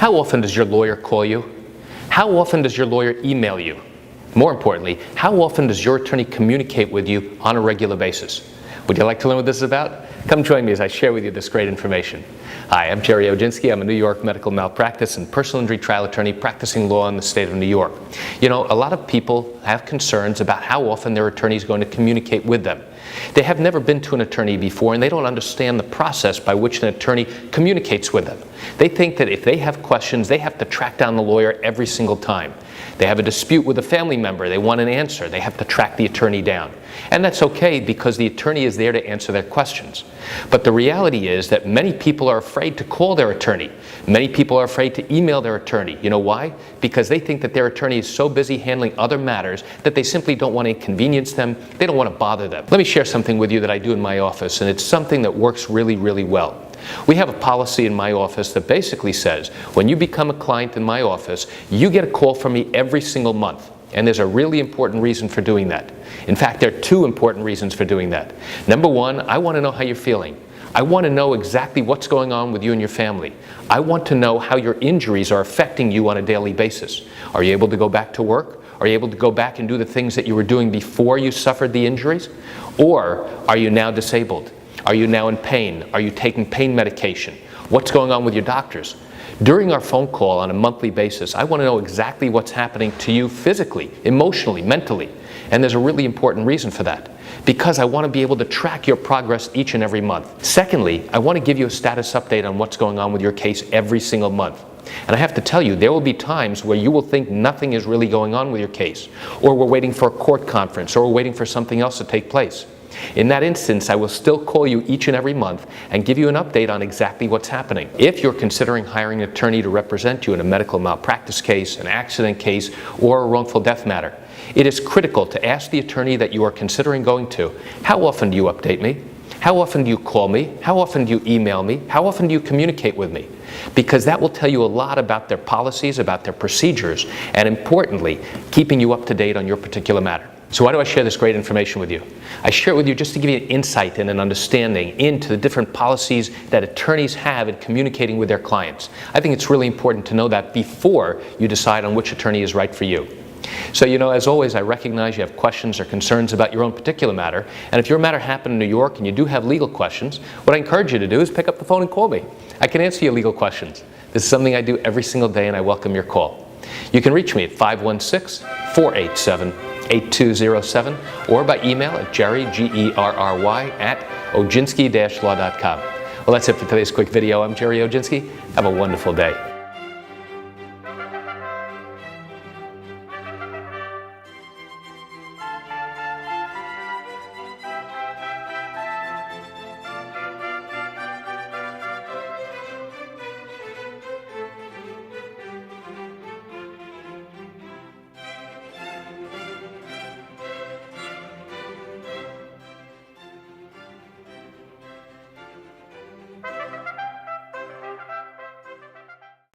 How often does your lawyer call you? How often does your lawyer email you? More importantly, how often does your attorney communicate with you on a regular basis? Would you like to learn what this is about? Come join me as I share with you this great information. Hi, I'm Jerry Oginski. I'm a New York medical malpractice and personal injury trial attorney practicing law in the state of New York. You know, a lot of people have concerns about how often their attorney is going to communicate with them. They have never been to an attorney before and they don't understand the process by which an attorney communicates with them. They think that if they have questions, they have to track down the lawyer every single time. They have a dispute with a family member, they want an answer, they have to track the attorney down. And that's okay because the attorney is there to answer their questions. But the reality is that many people are afraid to call their attorney. Many people are afraid to email their attorney. You know why? Because they think that their attorney is so busy handling other matters that they simply don't want to inconvenience them, they don't want to bother them. Let me share something with you that I do in my office, and it's something that works really, really well. We have a policy in my office that basically says when you become a client in my office, you get a call from me every single month. And there's a really important reason for doing that. In fact, there are two important reasons for doing that. Number one, I want to know how you're feeling. I want to know exactly what's going on with you and your family. I want to know how your injuries are affecting you on a daily basis. Are you able to go back to work? Are you able to go back and do the things that you were doing before you suffered the injuries? Or are you now disabled? Are you now in pain? Are you taking pain medication? What's going on with your doctors? During our phone call on a monthly basis, I want to know exactly what's happening to you physically, emotionally, mentally. And there's a really important reason for that. Because I want to be able to track your progress each and every month. Secondly, I want to give you a status update on what's going on with your case every single month. And I have to tell you, there will be times where you will think nothing is really going on with your case, or we're waiting for a court conference, or we're waiting for something else to take place. In that instance, I will still call you each and every month and give you an update on exactly what's happening. If you're considering hiring an attorney to represent you in a medical malpractice case, an accident case, or a wrongful death matter, it is critical to ask the attorney that you are considering going to, how often do you update me? How often do you call me? How often do you email me? How often do you communicate with me? Because that will tell you a lot about their policies, about their procedures, and importantly, keeping you up to date on your particular matter. So why do I share this great information with you? I share it with you just to give you an insight and an understanding into the different policies that attorneys have in communicating with their clients. I think it's really important to know that before you decide on which attorney is right for you. So, you know, as always, I recognize you have questions or concerns about your own particular matter, and if your matter happened in New York and you do have legal questions, what I encourage you to do is pick up the phone and call me. I can answer your legal questions. This is something I do every single day, and I welcome your call. You can reach me at 516-487-8207 or by email at Jerry, G-E-R-R-Y, at oginski-law.com. Well, that's it for today's quick video. I'm Jerry Oginski. Have a wonderful day.